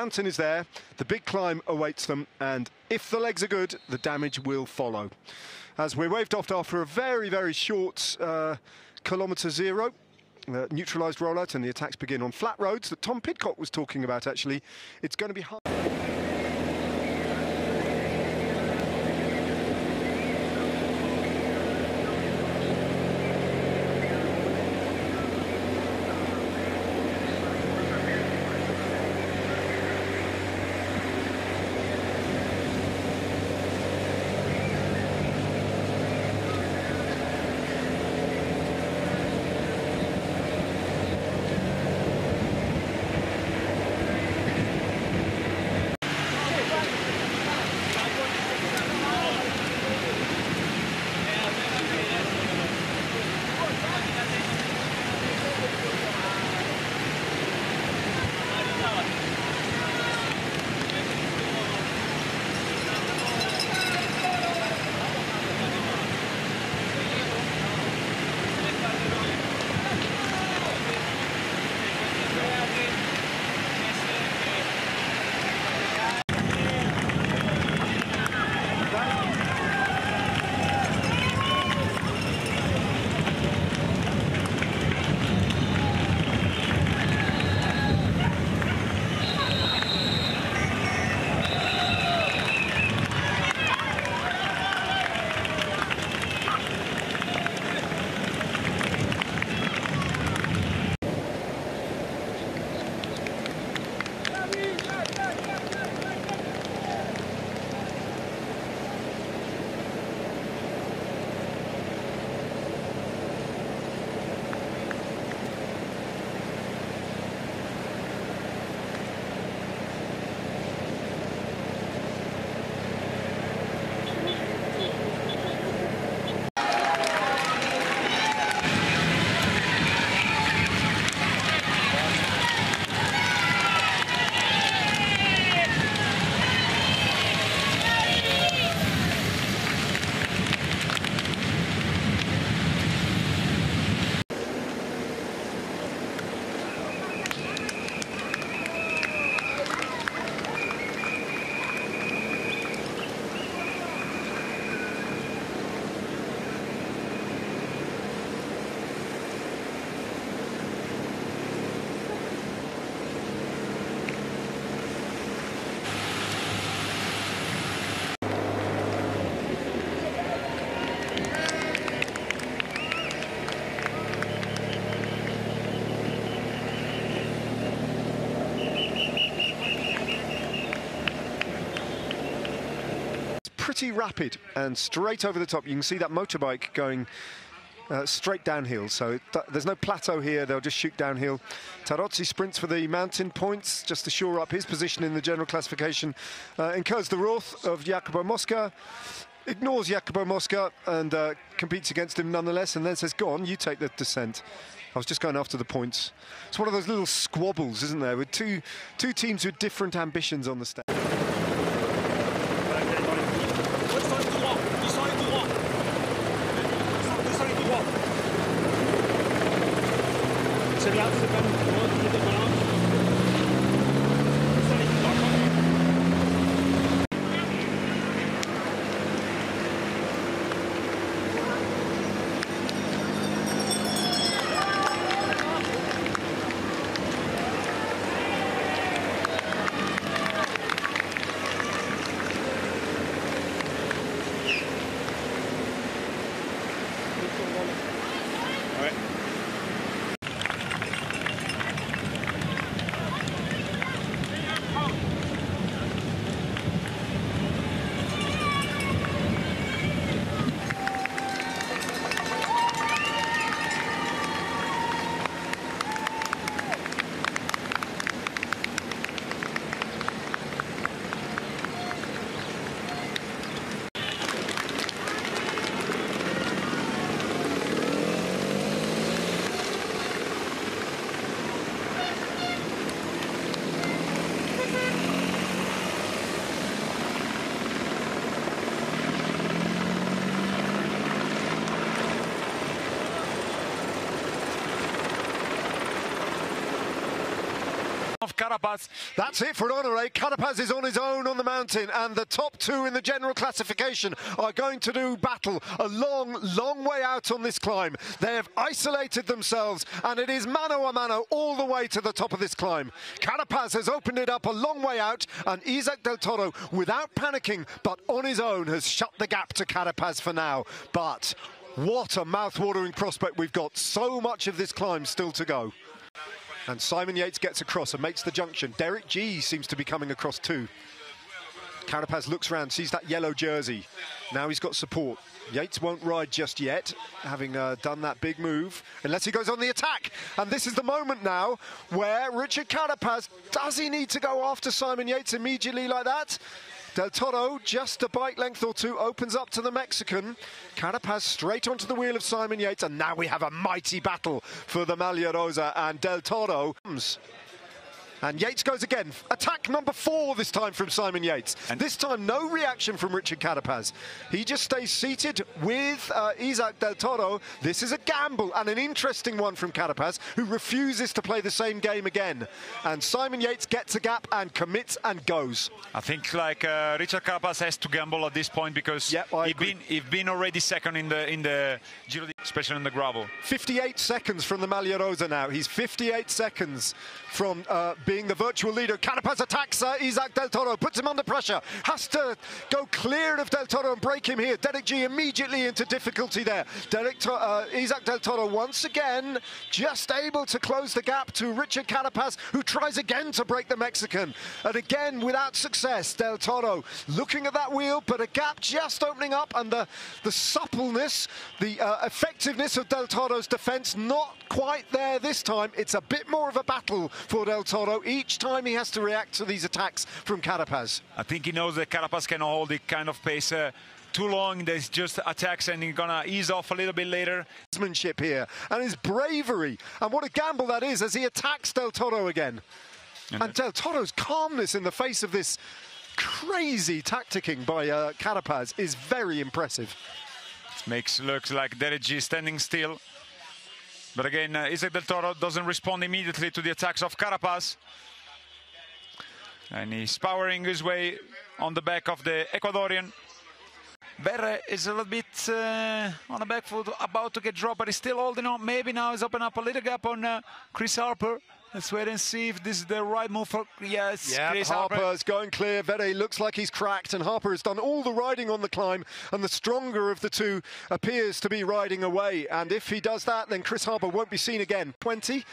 mountain is there, the big climb awaits them, and if the legs are good, the damage will follow. As we're waved off after a very, very short kilometre zero, neutralised rollout, and the attacks begin on flat roads that Tom Pidcock was talking about, actually. It's going to be hard. Pretty rapid and straight over the top. You can see that motorbike going straight downhill, so there's no plateau here. They'll just shoot downhill. Tarozzi sprints for the mountain points just to shore up his position in the general classification. Incurs the wrath of Jacopo Mosca, ignores Jacopo Mosca and competes against him nonetheless, and then says, go on, you take the descent. I was just going after the points. It's one of those little squabbles, isn't there, with two teams with different ambitions on the stage. of Carapaz. That's it for Honoré. Carapaz is on his own on the mountain, and the top two in the general classification are going to do battle a long, long way out on this climb. They have isolated themselves, and it is mano a mano all the way to the top of this climb. Carapaz has opened it up a long way out, and Isaac Del Toro, without panicking, but on his own, has shut the gap to Carapaz for now. But what a mouth-watering prospect we've got. So much of this climb still to go. And Simon Yates gets across and makes the junction. Derek G seems to be coming across too. Carapaz looks round, sees that yellow jersey. Now he's got support. Yates won't ride just yet, having done that big move, unless he goes on the attack. And this is the moment now where Richard Carapaz, does he need to go after Simon Yates immediately like that? Del Toro, just a bike length or two, opens up to the Mexican. Carapaz straight onto the wheel of Simon Yates, and now we have a mighty battle for the Maglia Rosa, and Del Toro comes. And Yates goes again. Attack number 4 this time from Simon Yates. And this time, no reaction from Richard Carapaz. He just stays seated with Isaac Del Toro. This is a gamble, and an interesting one from Carapaz, who refuses to play the same game again. And Simon Yates gets a gap and commits and goes. I think like Richard Carapaz has to gamble at this point, because he's been already second in the Giro, especially in the gravel. 58 seconds from the Maglia Rosa now. He's 58 seconds from being the virtual leader. Carapaz attacks Isaac Del Toro, puts him under pressure, has to go clear of Del Toro and break him here. Derek G immediately into difficulty there. Isaac Del Toro once again just able to close the gap to Richard Carapaz, who tries again to break the Mexican. And again, without success, Del Toro looking at that wheel, but a gap just opening up, and the suppleness, the effectiveness of Del Toro's defense not quite there this time. It's a bit more of a battle for Del Toro each time he has to react to these attacks from Carapaz. I think he knows that Carapaz can hold the kind of pace too long. There's just attacks, and he's gonna ease off a little bit later. Sportsmanship here, and his bravery, and what a gamble that is as he attacks Del Toro again. And Del Toro's calmness in the face of this crazy tacticking by Carapaz is very impressive. Looks like Derek G standing still. But again, Isaac Del Toro doesn't respond immediately to the attacks of Carapaz. And he's powering his way on the back of the Ecuadorian. Berre is a little bit on the back foot, about to get dropped, but he's still holding on. Maybe now he's opened up a little gap on Chris Harper. Let's wait and see if this is the right move for... Yes, yeah, Chris Harper's going clear. Verre looks like he's cracked, and Harper has done all the riding on the climb, and the stronger of the two appears to be riding away. And if he does that, then Chris Harper won't be seen again. 20.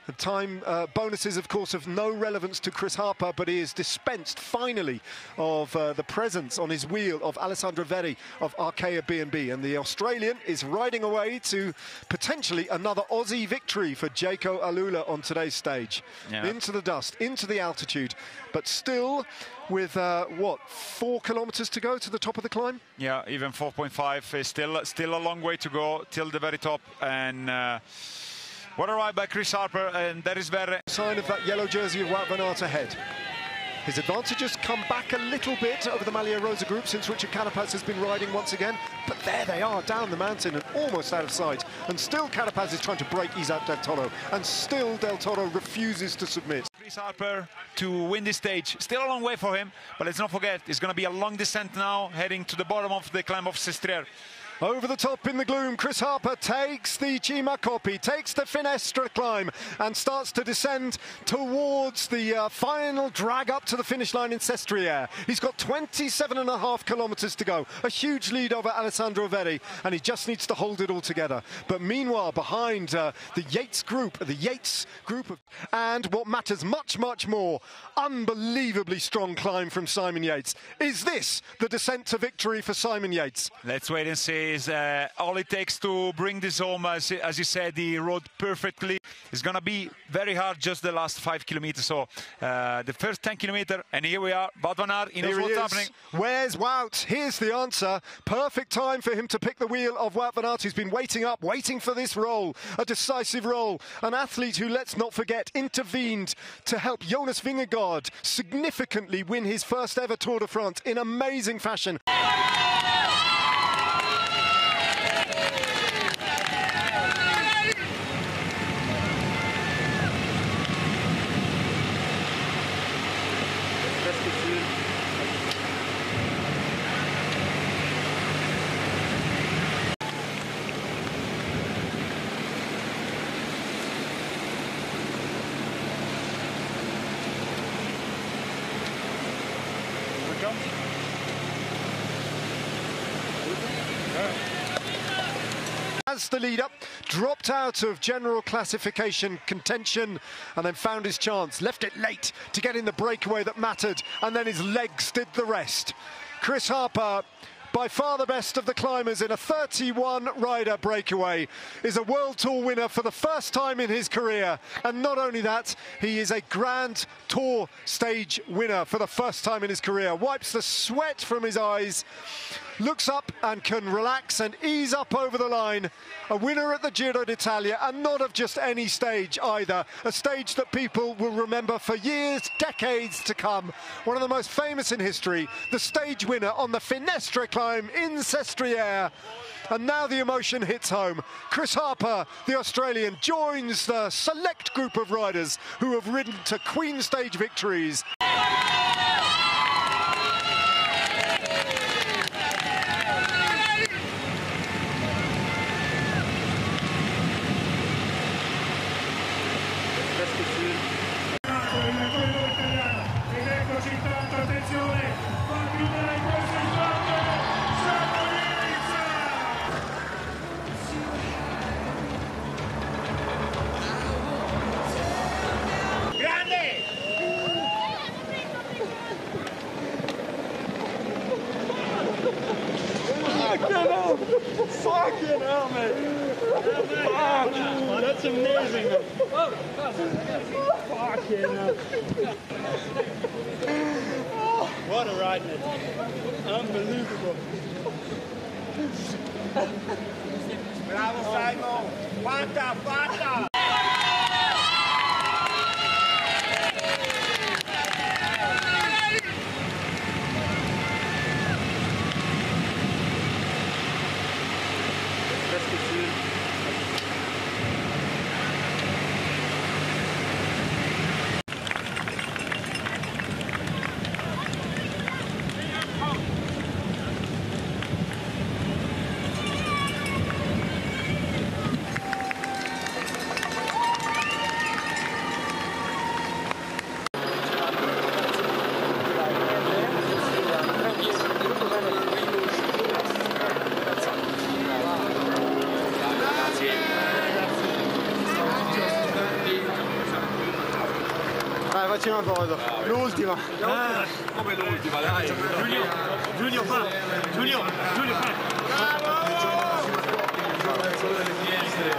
The time bonuses, of course, of no relevance to Chris Harper, but he is dispensed, finally, of the presence on his wheel of Alessandro Verre of Arkea B&B. And the Australian is riding away to potentially another Aussie victory for Jayco AlUla on today's stage. Yeah. Into the dust, into the altitude, but still with, 4 kilometers to go to the top of the climb? Yeah, even 4.5 is still a long way to go till the very top. And... what a ride by Chris Harper, and that is Verre. Sign of that yellow jersey of Wout van Aert ahead. His advantages come back a little bit over the Maglia Rosa group since Richard Carapaz has been riding once again. But there they are, down the mountain and almost out of sight. And still Carapaz is trying to break Isaac Del Toro. And still Del Toro refuses to submit. Chris Harper to win this stage. Still a long way for him, but let's not forget, it's going to be a long descent now, heading to the bottom of the climb of Sestriere. Over the top in the gloom, Chris Harper takes the Cima Coppi, takes the Finestre climb, and starts to descend towards the final drag up to the finish line in Sestriere. He's got 27.5 kilometers to go, a huge lead over Alessandro Verre, and he just needs to hold it all together. But meanwhile, behind the Yates group, and what matters much, much more, unbelievably strong climb from Simon Yates. Is this the descent to victory for Simon Yates? Let's wait and see. Is all it takes to bring this home. As you said, he rode perfectly. It's going to be very hard just the last 5 kilometers. So the first 10 kilometers, and here we are. Wout van Aert, he knows what's happening. Where's Wout? Here's the answer. Perfect time for him to pick the wheel of Wout van Aert, who's been waiting for this role, a decisive role. An athlete who, let's not forget, intervened to help Jonas Vingegaard significantly win his first ever Tour de France in amazing fashion. has the lead up, dropped out of general classification contention, and then found his chance. Left it late to get in the breakaway that mattered, and then his legs did the rest. Chris Harper, by far the best of the climbers in a 31-rider breakaway, is a World Tour winner for the first time in his career. And not only that, he is a Grand Tour stage winner for the first time in his career. Wipes the sweat from his eyes, looks up and can relax and ease up over the line. A winner at the Giro d'Italia, and not of just any stage either. A stage that people will remember for years, decades to come. One of the most famous in history, the stage winner on the Finestre climb in Sestriere. And now the emotion hits home. Chris Harper, the Australian, joins the select group of riders who have ridden to Queen stage victories. Fucking hell, mate. Fuck. That's amazing, man. Fucking hell. What a ride, mate. Unbelievable. Bravo, Simon. Fatta, fatta. Dai, facci una foto. L'ultima. Come l'ultima, dai. Giulio fa. Giulio fa. Solo delle finestre.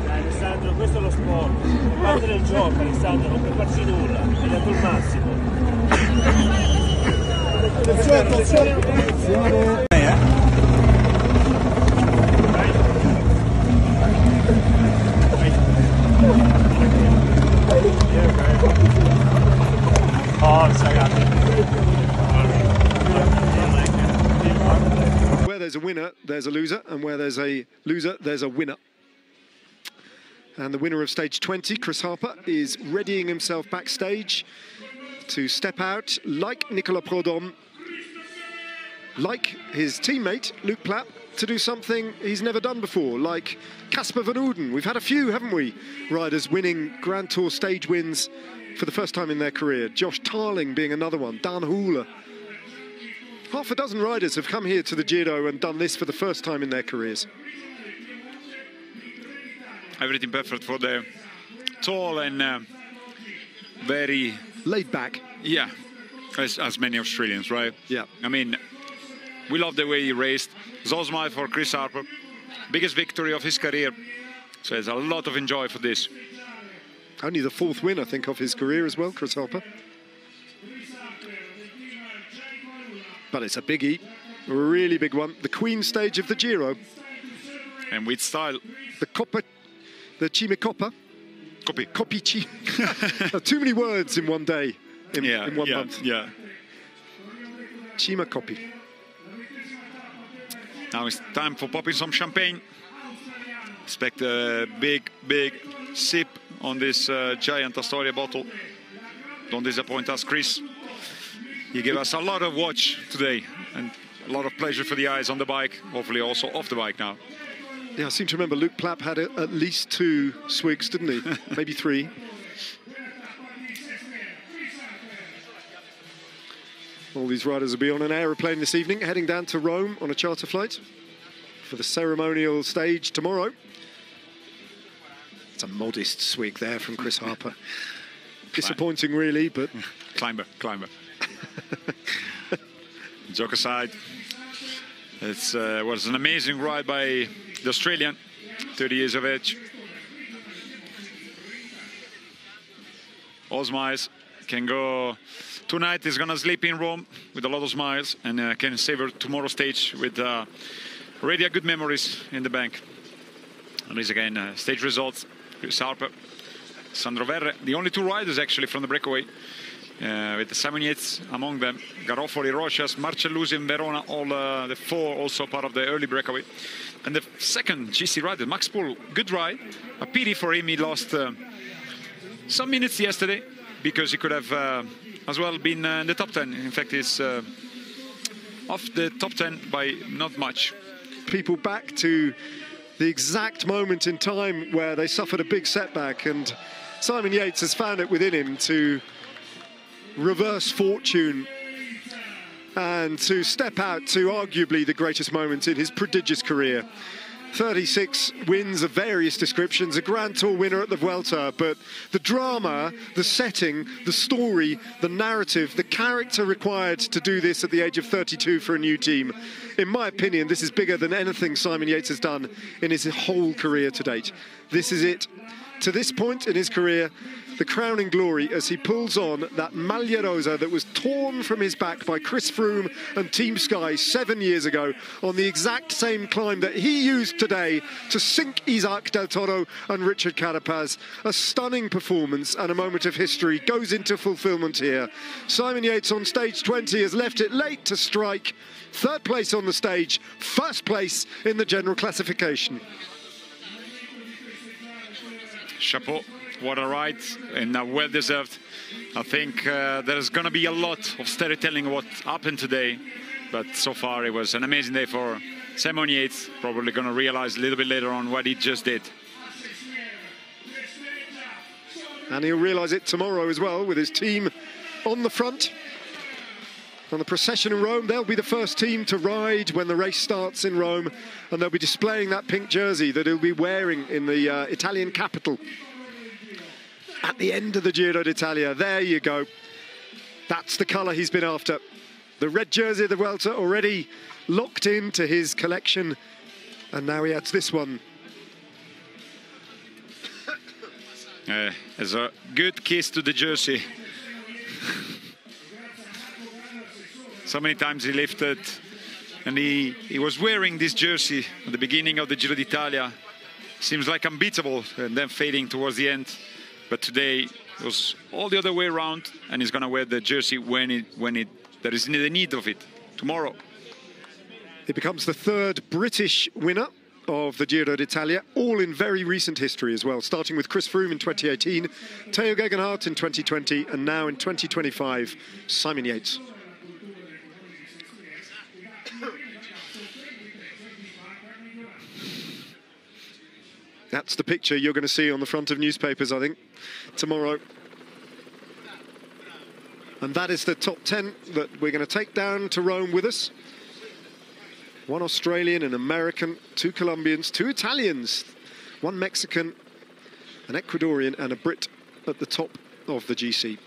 Dai, Alessandro, questo è lo sport. Parte del gioco, Alessandro, non puoi farci nulla. Hai dato il massimo. Attenzione. Where there's a winner, there's a loser, and where there's a loser, there's a winner. And the winner of stage 20, Chris Harper, is readying himself backstage to step out like Nicolas Prudhomme, like his teammate, Luc Plapp, to do something he's never done before, like Casper van Ouden. We've had a few, haven't we, riders winning Grand Tour stage wins for the first time in their career. Josh Tarling being another one, Dan Hula. Half a dozen riders have come here to the Giro and done this for the first time in their careers. Everything perfect for the tall and very... laid back. Yeah, as many Australians, right? Yeah. I mean, we love the way he raced. Zosma for Chris Harper. Biggest victory of his career. So there's a lot of enjoy for this. Only the fourth win, I think, of his career as well, Chris Harper. But it's a biggie, a really big one. The Queen stage of the Giro. And with style. The Coppa, the Cime Coppa. Coppi. Too many words in one day, in one month. Yeah. Cime Coppi. Now it's time for popping some champagne. Expect a big sip on this giant Astoria bottle. Don't disappoint us, Chris. You gave us a lot of watch today and a lot of pleasure for the eyes on the bike, hopefully also off the bike now. Yeah, I seem to remember Luc Plapp had at least 2 swigs, didn't he? Maybe 3. All these riders will be on an aeroplane this evening, heading down to Rome on a charter flight for the ceremonial stage tomorrow. It's a modest swig there from Chris Harper. Disappointing, really, but... Climber. Joke aside, it was an amazing ride by the Australian, 30 years of age. All smiles. Can go tonight. He's gonna sleep in Rome with a lot of smiles, and can savor tomorrow's stage with already good memories in the bank. And these again stage results: Chris Harper, Sandro Verre, the only 2 riders actually from the breakaway, with Simon Yates among them, Garofoli, Rochas, Marcellusi and Verona, all the 4 also part of the early breakaway. And the second GC rider, Max Poole, good ride. A pity for him, he lost some minutes yesterday, because he could have as well been in the top 10. In fact, he's off the top 10 by not much. People back to the exact moment in time where they suffered a big setback, and Simon Yates has found it within him to reverse fortune and to step out to arguably the greatest moment in his prodigious career. 36 wins of various descriptions, a Grand Tour winner at the Vuelta, but the drama, the setting, the story, the narrative, the character required to do this at the age of 32 for a new team. In my opinion, this is bigger than anything Simon Yates has done in his whole career to date. This is it. To this point in his career, the crowning glory as he pulls on that maglia rosa that was torn from his back by Chris Froome and Team Sky 7 years ago on the exact same climb that he used today to sink Isaac Del Toro and Richard Carapaz. A stunning performance and a moment of history goes into fulfillment here. Simon Yates on stage 20 has left it late to strike. 3rd place on the stage, 1st place in the general classification. Chapeau, what a ride, and well deserved. I think there's going to be a lot of storytelling what happened today, but so far it was an amazing day for Simon Yates. Probably going to realize a little bit later on what he just did. And he'll realise it tomorrow as well, with his team on the front. On the procession in Rome, they'll be the first team to ride when the race starts in Rome, and they'll be displaying that pink jersey that he'll be wearing in the Italian capital. At the end of the Giro d'Italia, there you go. That's the colour he's been after. The red jersey of the Vuelta already locked into his collection, and now he adds this one. It's a good kiss to the jersey. So many times he lifted, and he was wearing this jersey at the beginning of the Giro d'Italia. Seems like unbeatable, and then fading towards the end. But today it was all the other way around, and he's going to wear the jersey when there is the need of it, tomorrow. He becomes the 3rd British winner of the Giro d'Italia, all in very recent history as well, starting with Chris Froome in 2018, Theo Gegenhardt in 2020, and now in 2025, Simon Yates. That's the picture you're going to see on the front of newspapers, I think, tomorrow. And that is the top 10 that we're going to take down to Rome with us. 1 Australian, an American, 2 Colombians, 2 Italians, 1 Mexican, an Ecuadorian and a Brit at the top of the GC.